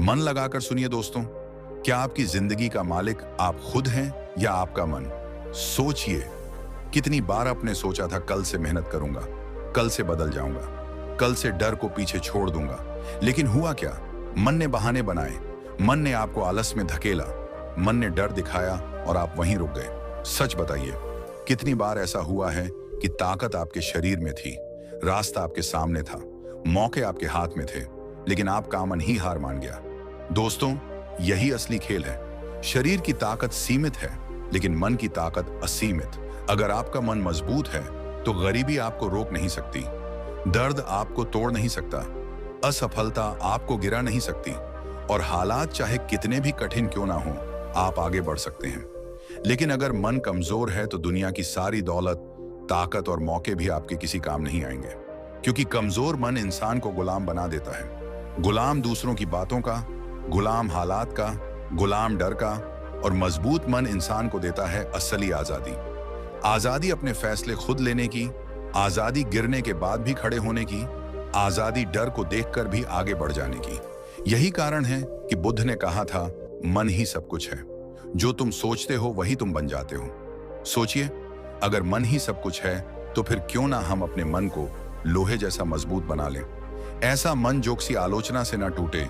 मन लगाकर सुनिए दोस्तों, क्या आपकी जिंदगी का मालिक आप खुद हैं या आपका मन? सोचिए, कितनी बार आपने सोचा था कल से मेहनत करूंगा, कल से बदल जाऊंगा, कल से डर को पीछे छोड़ दूंगा, लेकिन हुआ क्या? मन ने बहाने बनाए, मन ने आपको आलस में धकेला, मन ने डर दिखाया और आप वहीं रुक गए। सच बताइए, कितनी बार ऐसा हुआ है कि ताकत आपके शरीर में थी, रास्ता आपके सामने था, मौके आपके हाथ में थे, लेकिन आपका मन ही हार मान गया? दोस्तों, यही असली खेल है। शरीर की ताकत सीमित है, लेकिन मन की ताकत असीमित। अगर आपका मन मजबूत है तो गरीबी आपको रोक नहीं सकती, दर्द आपको तोड़ नहीं सकता, असफलता आपको गिरा नहीं सकती, और हालात चाहे कितने भी कठिन क्यों ना हो, आप आगे बढ़ सकते हैं। लेकिन अगर मन कमजोर है तो दुनिया की सारी दौलत, ताकत और मौके भी आपके किसी काम नहीं आएंगे, क्योंकि कमजोर मन इंसान को गुलाम बना देता है। गुलाम दूसरों की बातों का, गुलाम हालात का, गुलाम डर का, और मजबूत मन इंसान को देता है असली आजादी। आजादी अपने फैसले खुद लेने की, आजादी गिरने के बाद भी खड़े होने की, आजादी डर को देखकर भी आगे बढ़ जाने की। यही कारण है कि बुद्ध ने कहा था, मन ही सब कुछ है, जो तुम सोचते हो वही तुम बन जाते हो। सोचिए, अगर मन ही सब कुछ है तो फिर क्यों ना हम अपने मन को लोहे जैसा मजबूत बना लें। ऐसा मन जो किसी आलोचना से ना टूटे,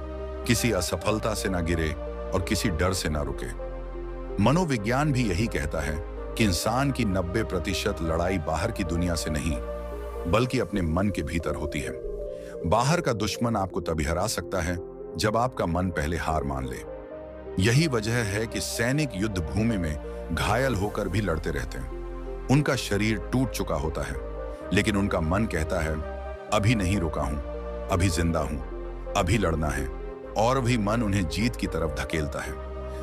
किसी असफलता से ना गिरे और किसी डर से ना रुके। मनोविज्ञान भी यही कहता है कि इंसान की 90% लड़ाई बाहर की दुनिया से नहीं, बल्कि अपने मन के भीतर होती है। बाहर का दुश्मन आपको तभी हरा सकता है जब आपका मन पहले हार मान ले। यही वजह है कि सैनिक युद्ध भूमि में घायल होकर भी लड़ते रहते हैं। उनका शरीर टूट चुका होता है, लेकिन उनका मन कहता है, अभी नहीं रुका हूं, अभी जिंदा हूं, अभी लड़ना है, और भी मन उन्हें जीत की तरफ धकेलता है।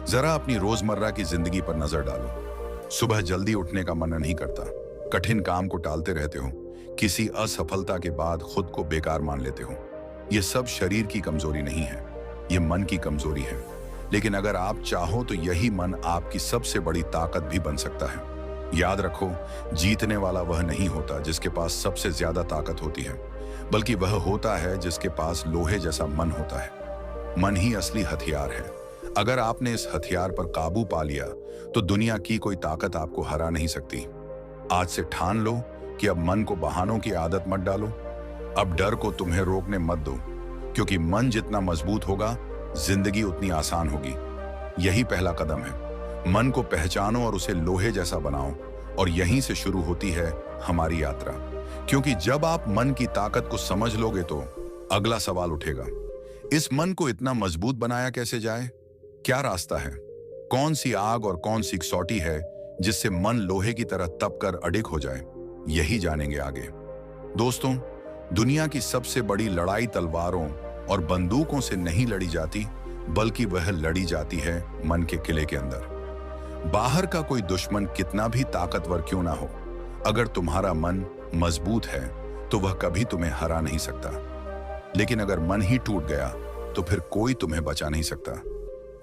जरा अपनी रोजमर्रा की जिंदगी पर नजर डालो। सुबह जल्दी उठने का मन नहीं करता, कठिन काम को टालते रहते हो, किसी असफलता के बाद खुद को बेकार मान लेते हो। ये सब शरीर की कमजोरी नहीं है, ये मन की कमजोरी है। लेकिन अगर आप चाहो तो यही मन आपकी सबसे बड़ी ताकत भी बन सकता है। याद रखो, जीतने वाला वह नहीं होता जिसके पास सबसे ज्यादा ताकत होती है, बल्कि वह होता है जिसके पास लोहे जैसा मन होता है। मन ही असली हथियार है। अगर आपने इस हथियार पर काबू पा लिया तो दुनिया की कोई ताकत आपको हरा नहीं सकती। आज से ठान लो कि अब मन को बहानों की आदत मत डालो, अब डर को तुम्हें रोकने मत दो, क्योंकि मन जितना मजबूत होगा, जिंदगी उतनी आसान होगी। यही पहला कदम है। मन को पहचानो और उसे लोहे जैसा बनाओ, और यहीं से शुरू होती है हमारी यात्रा। क्योंकि जब आप मन की ताकत को समझ लोगे तो अगला सवाल उठेगा, इस मन को इतना मजबूत बनाया कैसे जाए? क्या रास्ता है? कौन सी आग और कौन सी कसौटी है जिससे मन लोहे की तरह तप कर अडिग हो जाए? यही जानेंगे आगे। दोस्तों, दुनिया की सबसे बड़ी लड़ाई तलवारों और बंदूकों से नहीं लड़ी जाती, बल्कि वह लड़ी जाती है मन के किले के अंदर। बाहर का कोई दुश्मन कितना भी ताकतवर क्यों ना हो, अगर तुम्हारा मन मजबूत है तो वह कभी तुम्हें हरा नहीं सकता। लेकिन अगर मन ही टूट गया तो फिर कोई तुम्हें बचा नहीं सकता।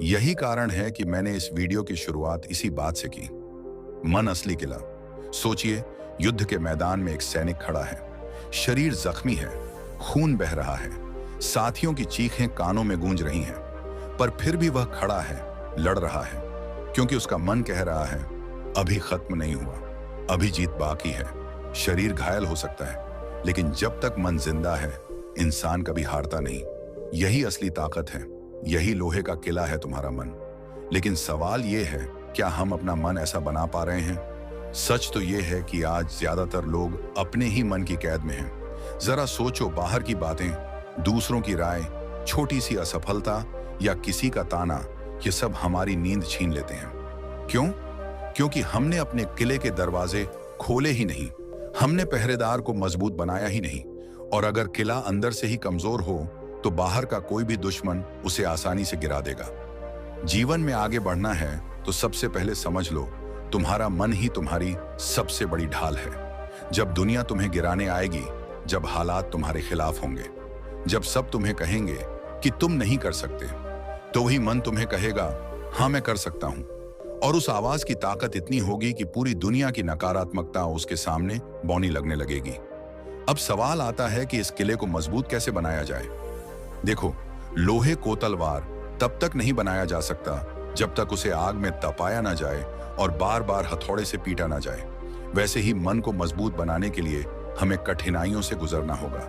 यही कारण है कि मैंने इस वीडियो की शुरुआत इसी बात से की। मन असली किला। सोचिए, युद्ध के मैदान में एक सैनिक खड़ा है, शरीर जख्मी है, खून बह रहा है, साथियों की चीखें कानों में गूंज रही हैं, पर फिर भी वह खड़ा है, लड़ रहा है, क्योंकि उसका मन कह रहा है, अभी खत्म नहीं हुआ, अभी जीत बाकी है। शरीर घायल हो सकता है, लेकिन जब तक मन जिंदा है, इंसान कभी हारता नहीं। यही असली ताकत है, यही लोहे का किला है तुम्हारा मन। लेकिन सवाल यह है, क्या हम अपना मन ऐसा बना पा रहे हैं? सच तो यह है कि आज ज्यादातर लोग अपने ही मन की कैद में हैं। जरा सोचो, बाहर की बातें, दूसरों की राय, छोटी सी असफलता या किसी का ताना, ये सब हमारी नींद छीन लेते हैं। क्यों? क्योंकि हमने अपने किले के दरवाजे खोले ही नहीं, हमने पहरेदार को मजबूत बनाया ही नहीं। और अगर किला अंदर से ही कमजोर हो तो बाहर का कोई भी दुश्मन उसे आसानी से गिरा देगा। जीवन में आगे बढ़ना है तो सबसे पहले समझ लो, तुम्हारा मन ही तुम्हारी सबसे बड़ी ढाल है। जब दुनिया तुम्हें गिराने आएगी, जब हालात तुम्हारे खिलाफ होंगे, जब सब तुम्हें कहेंगे कि तुम नहीं कर सकते, तो वही मन तुम्हें कहेगा, हाँ मैं कर सकता हूं। और उस आवाज की ताकत इतनी होगी कि पूरी दुनिया की नकारात्मकता उसके सामने बौनी लगने लगेगी। अब सवाल आता है कि इस किले को मजबूत कैसे बनाया जाए। देखो, लोहे को तलवार तब तक नहीं बनाया जा सकता जब तक उसे आग में तपाया ना जाए और बार बार हथौड़े से पीटा ना जाए। वैसे ही मन को मजबूत बनाने के लिए हमें कठिनाइयों से गुजरना होगा।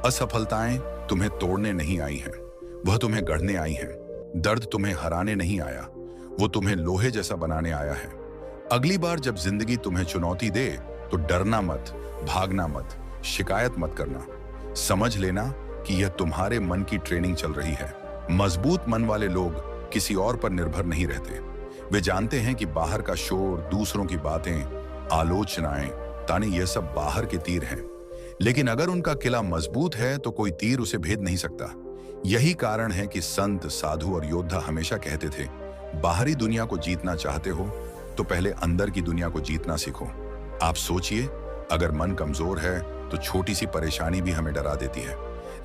असफलताएं तुम्हें तोड़ने नहीं आई हैं, वह तुम्हें गढ़ने आई हैं। दर्द तुम्हें हराने नहीं आया, वो तुम्हें लोहे जैसा बनाने आया है। अगली बार जब जिंदगी तुम्हें चुनौती दे तो डरना मत, भागना मत, शिकायत मत करना। समझ लेना कि यह तुम्हारे मन की ट्रेनिंग चल रही है। मजबूत मन वाले लोग किसी और पर निर्भर नहीं रहते। वे जानते हैं कि बाहर का शोर, दूसरों की बातें, आलोचनाएं, ताने ये सब बाहर के तीर हैं। लेकिन अगर उनका किला मजबूत है तो कोई तीर उसे भेद नहीं सकता। यही कारण है कि संत, साधु और योद्धा हमेशा कहते थे, बाहरी दुनिया को जीतना चाहते हो तो पहले अंदर की दुनिया को जीतना सीखो। आप सोचिए, अगर मन कमजोर है तो छोटी सी परेशानी भी हमें डरा देती है,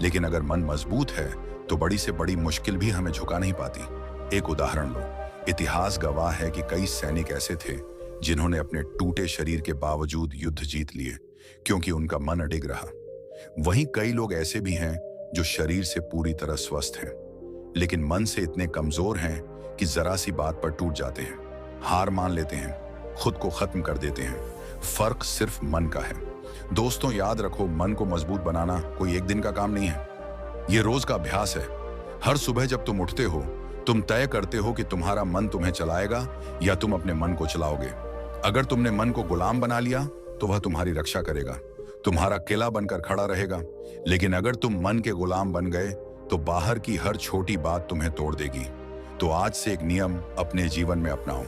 लेकिन अगर मन मजबूत है तो बड़ी से बड़ी मुश्किल भी हमें झुका नहीं पाती। एक उदाहरण लो। इतिहास गवाह है कि कई सैनिक ऐसे थे जिन्होंने अपने टूटे शरीर के बावजूद युद्ध जीत लिए, क्योंकि उनका मन अडिग रहा। वहीं कई लोग ऐसे भी हैं जो शरीर से पूरी तरह स्वस्थ हैं, लेकिन मन से इतने कमजोर हैं कि जरा सी बात पर टूट जाते हैं, हार मान लेते हैं, खुद को खत्म कर देते हैं। फर्क सिर्फ मन का है। दोस्तों, याद रखो, मन को मजबूत बनाना कोई एक दिन का काम नहीं है, ये रोज का अभ्यास है। हर सुबह जब तुम उठते हो, तुम तय करते हो कि तुम्हारा मन तुम्हें चलाएगा या तुम अपने मन को चलाओगे। अगर तुमने मन को गुलाम बना लिया तो वह तुम्हारी रक्षा करेगा, तुम्हारा किला बनकर खड़ा रहेगा। लेकिन अगर तुम मन के गुलाम बन गए तो बाहर की हर छोटी बात तुम्हें तोड़ देगी। तो आज से एक नियम अपने जीवन में अपनाओ।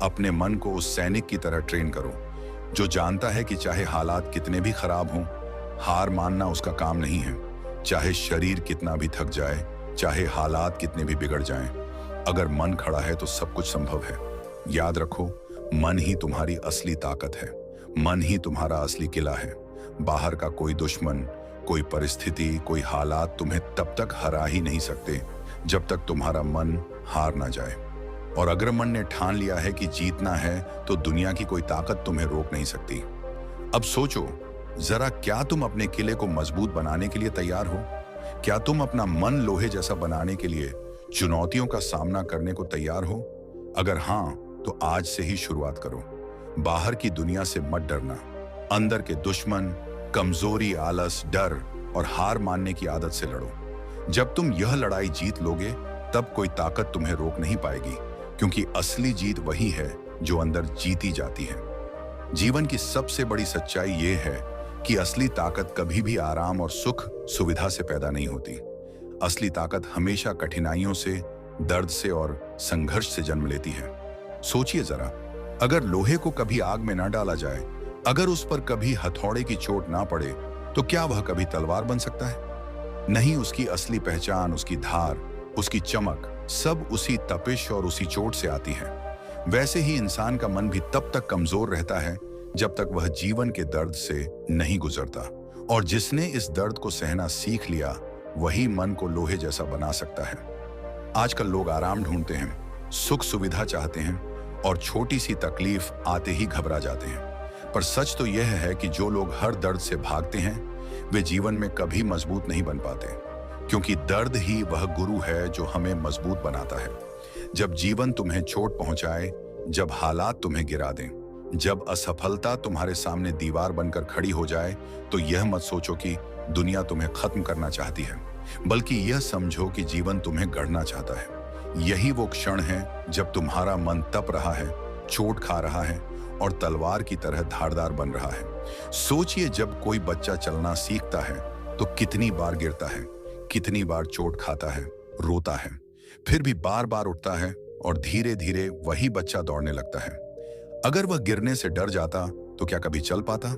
अपने मन को उस सैनिक की तरह ट्रेन करो जो जानता है कि चाहे हालात कितने भी खराब हों, हार मानना उसका काम नहीं है। चाहे शरीर कितना भी थक जाए, चाहे हालात कितने भी बिगड़ जाएं, अगर मन खड़ा है तो सब कुछ संभव है। याद रखो, मन ही तुम्हारी असली ताकत है, मन ही तुम्हारा असली किला है। बाहर का कोई दुश्मन, कोई परिस्थिति, कोई हालात तुम्हें तब तक हरा ही नहीं सकते जब तक तुम्हारा मन हार ना जाए। और अगर मन ने ठान लिया है कि जीतना है तो दुनिया की कोई ताकत तुम्हें रोक नहीं सकती। अब सोचो जरा, क्या तुम अपने किले को मजबूत बनाने के लिए तैयार हो? क्या तुम अपना मन लोहे जैसा बनाने के लिए चुनौतियों का सामना करने को तैयार हो? अगर हाँ, तो आज से ही शुरुआत करो। बाहर की दुनिया से मत डरना। अंदर के दुश्मन, कमजोरी, आलस, डर और हार मानने की आदत से लड़ो। जब तुम यह लड़ाई जीत लोगे तब कोई ताकत तुम्हें रोक नहीं पाएगी, क्योंकि असली जीत वही है जो अंदर जीती जाती है। जीवन की सबसे बड़ी सच्चाई यह है कि असली ताकत कभी भी आराम और सुख सुविधा से पैदा नहीं होती। असली ताकत हमेशा कठिनाइयों से, दर्द से और संघर्ष से जन्म लेती है। सोचिए जरा, अगर लोहे को कभी आग में ना डाला जाए, अगर उस पर कभी हथौड़े की चोट ना पड़े, तो क्या वह कभी तलवार बन सकता है? नहीं, उसकी असली पहचान, उसकी धार, उसकी चमक सब उसी तपिश और उसी चोट से आती है। वैसे ही इंसान का मन भी तब तक कमजोर रहता है जब तक वह जीवन के दर्द से नहीं गुजरता। और जिसने इस दर्द को सहना सीख लिया, वही मन को लोहे जैसा बना सकता है। आजकल लोग आराम ढूंढते हैं, सुख सुविधा चाहते हैं और छोटी सी तकलीफ आते ही घबरा जाते हैं। पर सच तो यह है कि जो लोग हर दर्द से भागते हैं वे जीवन में कभी मजबूत नहीं बन पाते, क्योंकि दर्द ही वह गुरु है जो हमें मजबूत बनाता है। जब जीवन तुम्हें चोट पहुंचाए, जब हालात तुम्हें गिरा दें, जब असफलता तुम्हारे सामने दीवार बनकर खड़ी हो जाए, तो यह मत सोचो कि दुनिया तुम्हें खत्म करना चाहती है, बल्कि यह समझो कि जीवन तुम्हें गढ़ना चाहता है। यही वो क्षण है जब तुम्हारा मन तप रहा है, चोट खा रहा है और तलवार की तरह धारदार बन रहा है। सोचिए, जब कोई बच्चा चलना सीखता है तो कितनी बार गिरता है, कितनी बार चोट खाता है, रोता है, फिर भी बार बार उठता है और धीरे धीरे वही बच्चा दौड़ने लगता है। अगर वह गिरने से डर जाता तो क्या कभी चल पाता?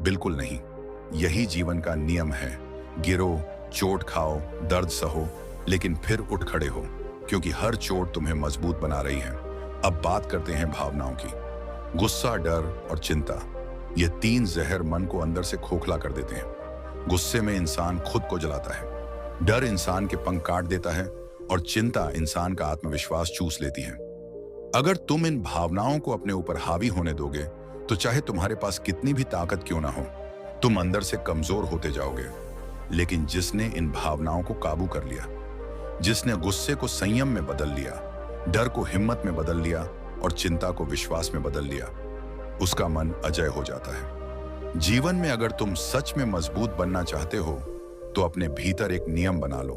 बिल्कुल नहीं। यही जीवन का नियम है। गिरो, चोट खाओ, दर्द सहो, लेकिन फिर उठ खड़े हो, क्योंकि हर चोट तुम्हें मजबूत बना रही है। अब बात करते हैं भावनाओं की। गुस्सा, डर और चिंता, ये तीन जहर मन को अंदर से खोखला कर देते हैं। गुस्से में इंसान खुद को जलाता है, डर इंसान के पंख काट देता है और चिंता इंसान का आत्मविश्वास चूस लेती है। अगर तुम इन भावनाओं को अपने ऊपर हावी होने दोगे तो चाहे तुम्हारे पास कितनी भी ताकत क्यों ना हो, तुम अंदर से कमजोर होते जाओगे। लेकिन जिसने इन भावनाओं को काबू कर लिया, जिसने गुस्से को संयम में बदल लिया, डर को हिम्मत में बदल लिया और चिंता को विश्वास में बदल लिया, उसका मन अजय हो जाता है। जीवन में अगर तुम सच में मजबूत बनना चाहते हो तो अपने भीतर एक नियम बना लो।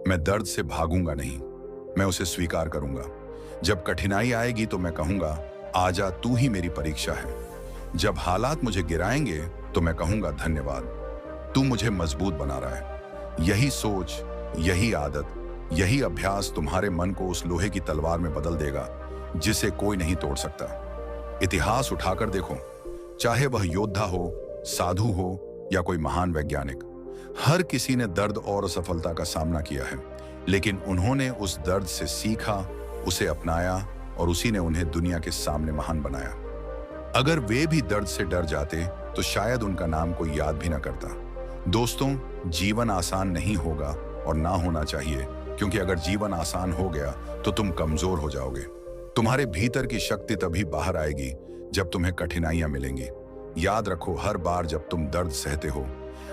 मैं दर्द से भागूंगा नहीं, मैं उसे स्वीकार करूंगा। जब कठिनाई आएगी तो मैं कहूंगा, आजा, तू ही मेरी परीक्षा है। जब हालात मुझे गिराएंगे तो मैं कहूंगा, धन्यवाद, तू मुझे मजबूत बना रहा है। यही सोच, यही आदत, यही अभ्यास तुम्हारे मन को उस लोहे की तलवार में बदल देगा जिसे कोई नहीं तोड़ सकता। इतिहास उठाकर देखो, चाहे वह योद्धा हो, साधु हो या कोई महान वैज्ञानिक, हर किसी ने दर्द और असफलता का सामना किया है, लेकिन उन्होंने उस दर्द से सीखा, उसे अपनाया और उसी ने उन्हें दुनिया के सामने महान बनाया। अगर वे भी दर्द से डर जाते तो शायद उनका नाम कोई याद भी ना करता। दोस्तों, जीवन आसान नहीं होगा और ना होना चाहिए, क्योंकि अगर जीवन आसान हो गया तो तुम कमजोर हो जाओगे। तुम्हारे भीतर की शक्ति तभी बाहर आएगी जब तुम्हें कठिनाइयां मिलेंगी। याद रखो, हर बार जब तुम दर्द सहते हो,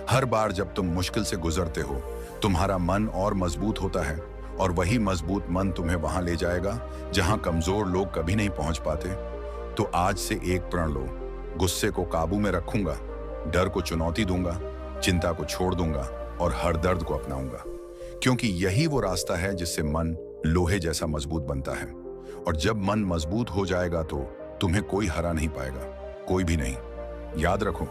हर बार जब तुम मुश्किल से गुजरते हो, तुम्हारा मन और मजबूत होता है और वही मजबूत मन तुम्हें वहां ले जाएगा जहां कमजोर लोग कभी नहीं पहुंच पाते। तो आज से एक प्रण लो, गुस्से को काबू में रखूंगा, डर को चुनौती दूंगा, चिंता को छोड़ दूंगा और हर दर्द को अपनाऊंगा, क्योंकि यही वो रास्ता है जिससे मन लोहे जैसा मजबूत बनता है। और जब मन मजबूत हो जाएगा तो तुम्हें कोई हरा नहीं पाएगा, कोई भी नहीं। याद रखो,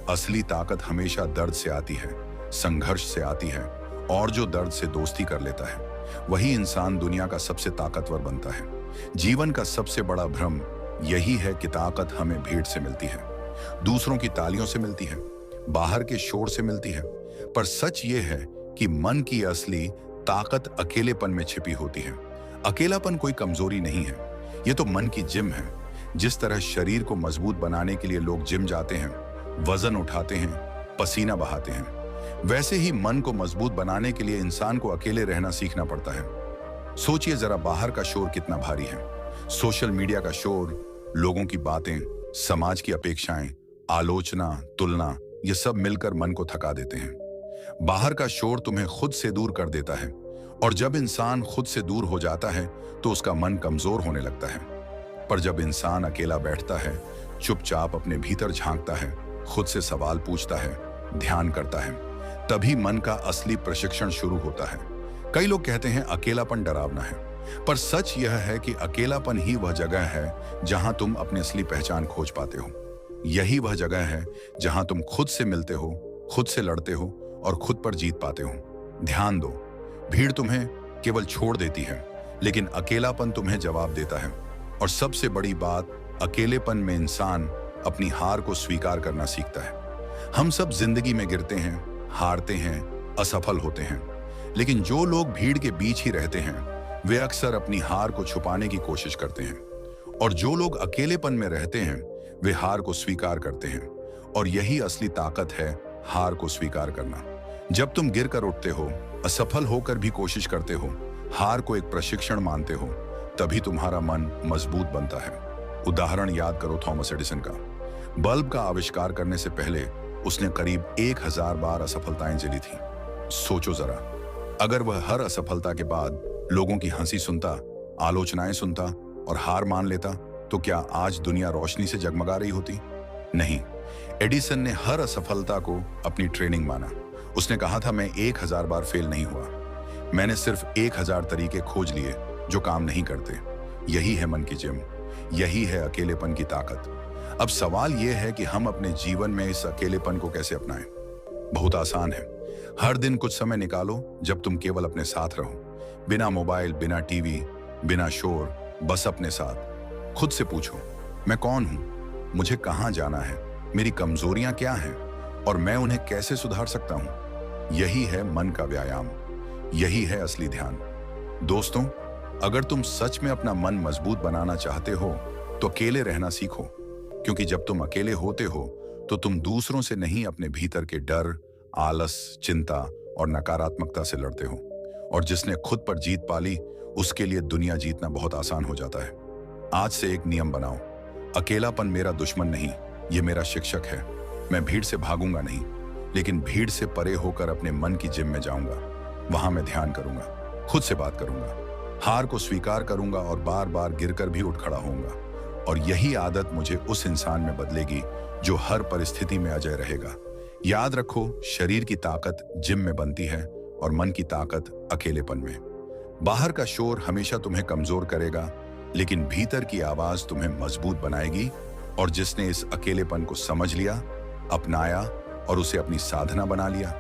असली ताकत हमेशा दर्द से आती है, संघर्ष से आती है, और जो दर्द से दोस्ती कर लेता है वही इंसान दुनिया का सबसे ताकतवर बनता है। जीवन का सबसे बड़ा भ्रम यही है कि ताकत हमें भीड़ से मिलती है, दूसरों की तालियों से मिलती है, बाहर के शोर से मिलती है, पर सच ये है कि मन की असली ताकत अकेलेपन में छिपी होती है। अकेलापन कोई कमजोरी नहीं है, ये तो मन की जिम है। जिस तरह शरीर को मजबूत बनाने के लिए लोग जिम जाते हैं, वजन उठाते हैं, पसीना बहाते हैं, वैसे ही मन को मजबूत बनाने के लिए इंसान को अकेले रहना सीखना पड़ता है। सोचिए जरा, बाहर का शोर कितना भारी है, सोशल मीडिया का शोर, लोगों की बातें, समाज की अपेक्षाएं, आलोचना, तुलना, ये सब मिलकर मन को थका देते हैं। बाहर का शोर तुम्हें खुद से दूर कर देता है, और जब इंसान खुद से दूर हो जाता है तो उसका मन कमजोर होने लगता है। पर जब इंसान अकेला बैठता है, चुपचाप अपने भीतर झांकता है, खुद से सवाल पूछता है, ध्यान करता है, तभी मन का असली प्रशिक्षण शुरू होता है। कई लोग कहते हैं अकेलापन डरावना है, पर सच यह है कि अकेलापन ही वह जगह है जहां तुम अपनी असली पहचान खोज पाते हो। यही वह जगह है जहां तुम खुद से मिलते हो, खुद से लड़ते हो और खुद पर जीत पाते हो। ध्यान दो, भीड़ तुम्हें केवल छोड़ देती है, लेकिन अकेलापन तुम्हें जवाब देता है। और सबसे बड़ी बात, अकेलेपन में इंसान अपनी हार को स्वीकार करना सीखता है। हम सब जिंदगी में गिरते हैं, हारते हैं, असफल होते हैं, लेकिन जो लोग भीड़ के बीच ही रहते हैं वे अक्सर अपनी हार को छुपाने की कोशिश करते हैं, और जो लोग अकेलेपन में रहते हैं वे हार को स्वीकार करते हैं। और यही असली ताकत है, हार को स्वीकार करना। जब तुम गिर कर उठते हो, असफल होकर भी कोशिश करते हो, हार को एक प्रशिक्षण मानते हो, तभी तुम्हारा मन मजबूत बनता है। उदाहरण याद करो थॉमस एडिसन का। बल्ब का आविष्कार करने से पहले उसने करीब 1000 बार असफलताएं झेली थी। सोचो जरा, अगर वह हर असफलता के बाद लोगों की हंसी सुनता, आलोचनाएं सुनता और हार मान लेता, तो क्या आज दुनिया रोशनी से जगमगा रही होती? नहीं। एडिसन ने हर असफलता को अपनी ट्रेनिंग माना। उसने कहा था, मैं 1000 बार फेल नहीं हुआ, मैंने सिर्फ 1000 तरीके खोज लिए जो काम नहीं करते। यही है मन की जिम, यही है अकेलेपन की ताकत। अब सवाल यह है कि हम अपने जीवन में इस अकेलेपन को कैसे अपनाएं। बहुत आसान है। हर दिन कुछ समय निकालो जब तुम केवल अपने साथ रहो, बिना मोबाइल, बिना टीवी, बिना शोर, बस अपने साथ। खुद से पूछो, मैं कौन हूं, मुझे कहां जाना है, मेरी कमजोरियां क्या हैं और मैं उन्हें कैसे सुधार सकता हूं। यही है मन का व्यायाम, यही है असली ध्यान। दोस्तों, अगर तुम सच में अपना मन मजबूत बनाना चाहते हो तो अकेले रहना सीखो, क्योंकि जब तुम अकेले होते हो तो तुम दूसरों से नहीं, अपने भीतर के डर, आलस, चिंता और नकारात्मकता से लड़ते हो। और जिसने खुद पर जीत पाली, उसके लिए दुनिया जीतना बहुत आसान हो जाता है। आज से एक नियम बनाओ, अकेलापन मेरा दुश्मन नहीं, ये मेरा शिक्षक है। मैं भीड़ से भागूंगा नहीं, लेकिन भीड़ से परे होकर अपने मन की जिम में जाऊंगा। वहां मैं ध्यान करूंगा, खुद से बात करूंगा, हार को स्वीकार करूंगा और बार बार गिरकर भी उठ खड़ा होऊंगा। और यही आदत मुझे उस इंसान में बदलेगी जो हर परिस्थिति में अजय रहेगा। याद रखो, शरीर की ताकत जिम में बनती है और मन की ताकत अकेलेपन में। बाहर का शोर हमेशा तुम्हें कमजोर करेगा, लेकिन भीतर की आवाज तुम्हें मजबूत बनाएगी। और जिसने इस अकेलेपन को समझ लिया, अपनाया और उसे अपनी साधना बना लिया,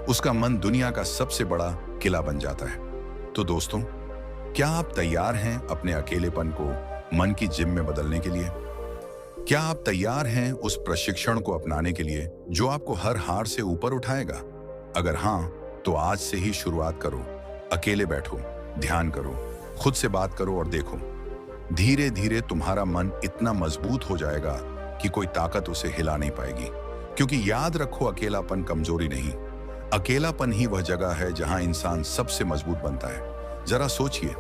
उसका मन दुनिया का सबसे बड़ा किला बन जाता है। तो दोस्तों, क्या आप तैयार हैं अपने अकेलेपन को मन की जिम में बदलने के लिए? क्या आप तैयार हैं उस प्रशिक्षण को अपनाने के लिए जो आपको हर हार से ऊपर उठाएगा? अगर हां, तो आज से ही शुरुआत करो। अकेले बैठो, ध्यान करो, खुद से बात करो और देखो, धीरे धीरे तुम्हारा मन इतना मजबूत हो जाएगा कि कोई ताकत उसे हिला नहीं पाएगी। क्योंकि याद रखो, अकेलापन कमजोरी नहीं, अकेलापन ही वह जगह है जहां इंसान सबसे मजबूत बनता है। जरा सोचिए,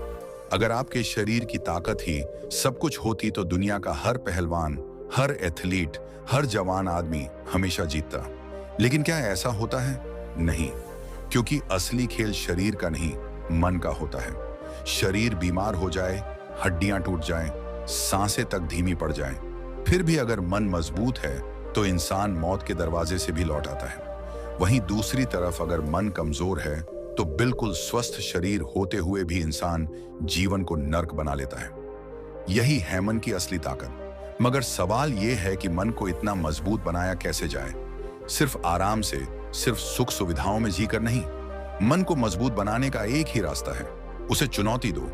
अगर आपके शरीर की ताकत ही सब कुछ होती तो दुनिया का हर पहलवान, हर एथलीट, हर जवान आदमी हमेशा जीतता। लेकिन क्या ऐसा होता है? नहीं, क्योंकि असली खेल शरीर का नहीं, मन का होता है। शरीर बीमार हो जाए, हड्डियां टूट जाएं, सांसें तक धीमी पड़ जाएं, फिर भी अगर मन मजबूत है तो इंसान मौत के दरवाजे से भी लौट आता है। वहीं दूसरी तरफ अगर मन कमजोर है तो बिल्कुल स्वस्थ शरीर होते हुए भी इंसान जीवन को नर्क बना लेता है। यही है मन की असली ताकत। मगर सवाल यह है कि मन को इतना मजबूत बनाया कैसे जाए? सिर्फ आराम से, सिर्फ सुख सुविधाओं में जीकर नहीं। मन को मजबूत बनाने का एक ही रास्ता है, उसे चुनौती दो,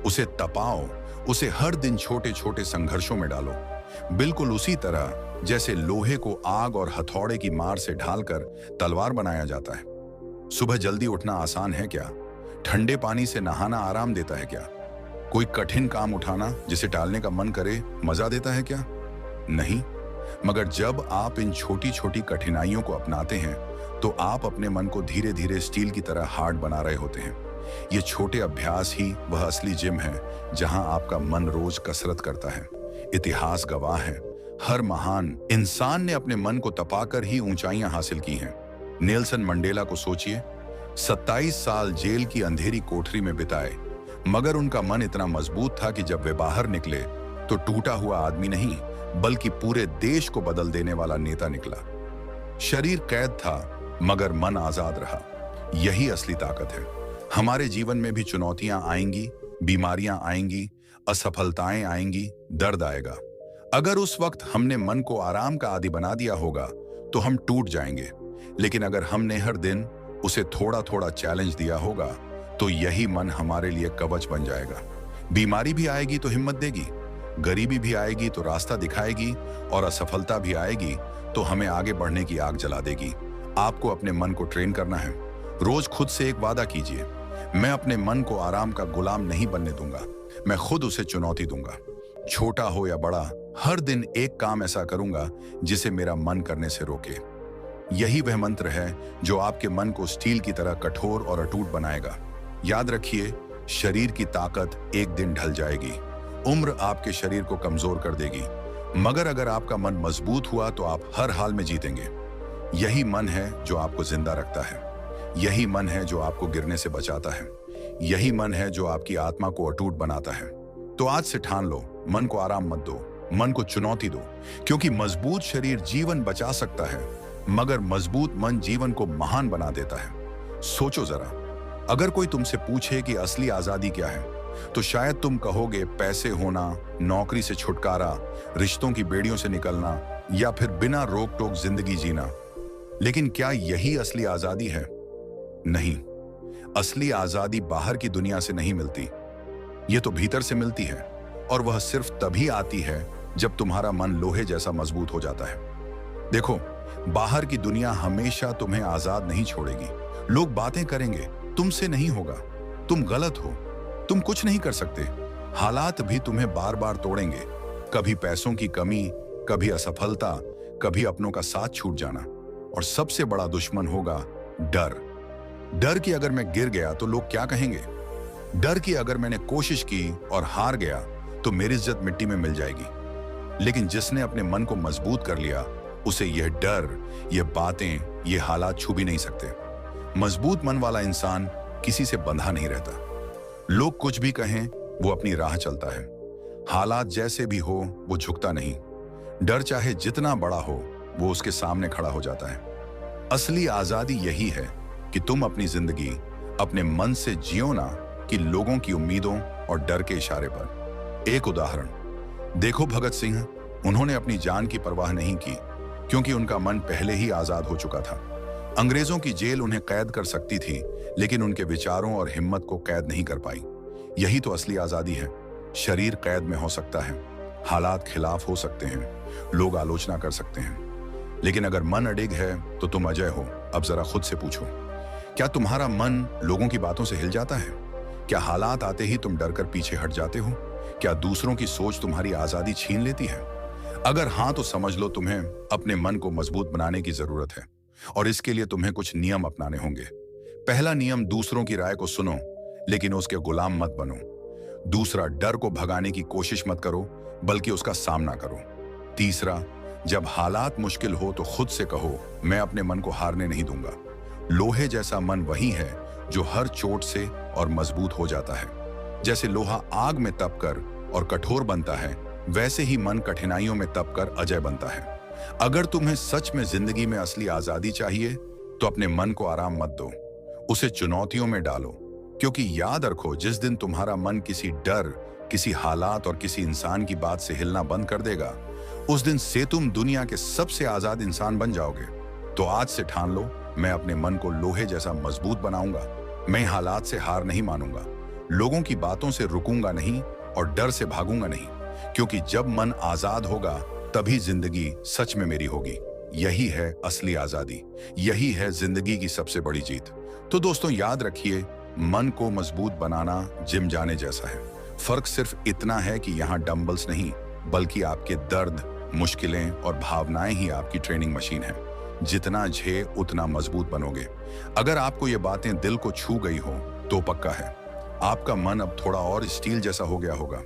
उसे तपाओ, उसे हर दिन छोटे छोटे संघर्षों में डालो। बिल्कुल उसी तरह जैसे लोहे को आग और हथौड़े की मार से ढालकर तलवार बनाया जाता है। सुबह जल्दी उठना आसान है क्या? ठंडे पानी से नहाना आराम देता है क्या? कोई कठिन काम उठाना जिसे टालने का मन करे मजा देता है क्या? नहीं। मगर जब आप इन छोटी छोटी कठिनाइयों को अपनाते हैं तो आप अपने मन को धीरे धीरे स्टील की तरह हार्ड बना रहे होते हैं। ये छोटे अभ्यास ही वह असली जिम है जहां आपका मन रोज कसरत करता है। इतिहास गवाह है, हर महान इंसान ने अपने मन को तपाकर ही ऊंचाइयां हासिल की हैं। नेल्सन मंडेला को सोचिए, 27 साल जेल की अंधेरी कोठरी में बिताए, मगर उनका मन इतना मजबूत था कि जब वे बाहर निकले तो टूटा हुआ आदमी नहीं, बल्कि पूरे देश को बदल देने वाला नेता निकला। शरीर कैद था मगर मन आजाद रहा। यही असली ताकत है। हमारे जीवन में भी चुनौतियां आएंगी, बीमारियां आएंगी, असफलताएं आएंगी, दर्द आएगा। अगर उस वक्त हमने मन को आराम का आदी बना दिया होगा तो हम टूट जाएंगे। लेकिन अगर हमने हर दिन उसे थोड़ा थोड़ा चैलेंज दिया होगा तो यही मन हमारे लिए कवच बन जाएगा। बीमारी भी आएगी तो हिम्मत देगी, गरीबी भी आएगी तो रास्ता दिखाएगी, और असफलता भी आएगी तो हमें आगे बढ़ने की आग जला देगी। आपको अपने मन को ट्रेन करना है। रोज खुद से एक वादा कीजिए, मैं अपने मन को आराम का गुलाम नहीं बनने दूंगा, मैं खुद उसे चुनौती दूंगा। छोटा हो या बड़ा, हर दिन एक काम ऐसा करूंगा जिसे मेरा मन करने से रोके। यही वह मंत्र है जो आपके मन को स्टील की तरह कठोर और अटूट बनाएगा। याद रखिए, शरीर की ताकत एक दिन ढल जाएगी, उम्र आपके शरीर को कमजोर कर देगी, मगर अगर आपका मन मजबूत हुआ तो आप हर हाल में जीतेंगे। यही मन है जो आपको जिंदा रखता है, यही मन है जो आपको गिरने से बचाता है, यही मन है जो आपकी आत्मा को अटूट बनाता है। तो आज से ठान लो, मन को आराम मत दो, मन को चुनौती दो, क्योंकि मजबूत शरीर जीवन बचा सकता है, मगर मजबूत मन जीवन को महान बना देता है। सोचो जरा, अगर कोई तुमसे पूछे कि असली आजादी क्या है, तो शायद तुम कहोगे पैसे होना, नौकरी से छुटकारा, रिश्तों की बेड़ियों से निकलना, या फिर बिना रोक टोक जिंदगी जीना। लेकिन क्या यही असली आजादी है? नहीं, असली आजादी बाहर की दुनिया से नहीं मिलती, ये तो भीतर से मिलती है, और वह सिर्फ तभी आती है जब तुम्हारा मन लोहे जैसा मजबूत हो जाता है। देखो, बाहर की दुनिया हमेशा तुम्हें आजाद नहीं छोड़ेगी। लोग बातें करेंगे, तुमसे नहीं होगा, तुम गलत हो, तुम कुछ नहीं कर सकते। हालात भी तुम्हें बार बार तोड़ेंगे, कभी पैसों की कमी, कभी असफलता, कभी अपनों का साथ छूट जाना। और सबसे बड़ा दुश्मन होगा डर। डर कि अगर मैं गिर गया तो लोग क्या कहेंगे, डर कि अगर मैंने कोशिश की और हार गया तो मेरी इज्जत मिट्टी में मिल जाएगी। लेकिन जिसने अपने मन को मजबूत कर लिया, उसे यह डर, ये बातें, ये हालात छू भी नहीं सकते। मजबूत मन वाला इंसान किसी से बंधा नहीं रहता, लोग कुछ भी कहें, वो अपनी राह चलता है। हालात जैसे भी हो, वो झुकता नहीं। डर चाहे जितना बड़ा हो, वो उसके सामने खड़ा हो जाता है। असली आजादी यही है कि तुम अपनी जिंदगी अपने मन से जियो, ना कि लोगों की उम्मीदों और डर के इशारे पर। एक उदाहरण देखो, भगत सिंह। उन्होंने अपनी जान की परवाह नहीं की, क्योंकि उनका मन पहले ही आजाद हो चुका था। अंग्रेजों की जेल उन्हें कैद कर सकती थी, लेकिन उनके विचारों और हिम्मत को कैद नहीं कर पाई। यही तो असली आजादी है। शरीर कैद में हो सकता है, हालात खिलाफ हो सकते हैं, लोग आलोचना कर सकते हैं, लेकिन अगर मन अडिग है तो तुम अजय हो। अब जरा खुद से पूछो, क्या तुम्हारा मन लोगों की बातों से हिल जाता है? क्या हालात आते ही तुम डरकर पीछे हट जाते हो? क्या दूसरों की सोच तुम्हारी आजादी छीन लेती है? अगर हाँ, तो समझ लो तुम्हें अपने मन को मजबूत बनाने की जरूरत है, और इसके लिए तुम्हें कुछ नियम अपनाने होंगे। पहला नियम, दूसरों की राय को सुनो, लेकिन उसके गुलाम मत बनो। दूसरा, डर को भगाने की कोशिश मत करो, बल्कि उसका सामना करो। तीसरा, जब हालात मुश्किल हो तो खुद से कहो, मैं अपने मन को हारने नहीं दूंगा। लोहे जैसा मन वही है जो हर चोट से और मजबूत हो जाता है। जैसे लोहा आग में तपकर और कठोर बनता है, वैसे ही मन कठिनाइयों में तपकर अजय बनता है। अगर तुम्हें सच में जिंदगी में असली आजादी चाहिए, तो अपने मन को आराम मत दो, उसे चुनौतियों में डालो। क्योंकि याद रखो, जिस दिन तुम्हारा मन किसी डर, किसी हालात और किसी इंसान की बात से हिलना बंद कर देगा, उस दिन से तुम दुनिया के सबसे आजाद इंसान बन जाओगे। तो आज से ठान लो, मैं अपने मन को लोहे जैसा मजबूत बनाऊंगा। मैं हालात से हार नहीं मानूंगा, लोगों की बातों से रुकूंगा नहीं, और डर से भागूंगा नहीं। क्योंकि जब मन आजाद होगा, तभी जिंदगी सच में मेरी होगी। यही है असली आजादी, यही है जिंदगी की सबसे बड़ी जीत। तो दोस्तों, याद रखिए, मन को मजबूत बनाना जिम जाने जैसा है। फर्क सिर्फ इतना है कि यहाँ डंबल्स नहीं, बल्कि आपके दर्द, मुश्किलें और भावनाएं ही आपकी ट्रेनिंग मशीन है। जितना झे उतना मजबूत बनोगे। अगर आपको ये बातें दिल को छू गई हो, तो पक्का है आपका मन अब थोड़ा और स्टील जैसा हो गया होगा।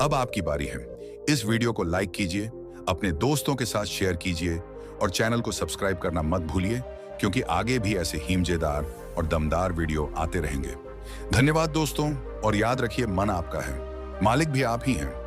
अब आपकी बारी है। इस वीडियो को लाइक कीजिए, अपने दोस्तों के साथ शेयर कीजिए, और चैनल को सब्सक्राइब करना मत भूलिए, क्योंकि आगे भी ऐसे हीमजेदार और दमदार वीडियो आते रहेंगे। धन्यवाद दोस्तों, और याद रखिए, मन आपका है, मालिक भी आप ही हैं।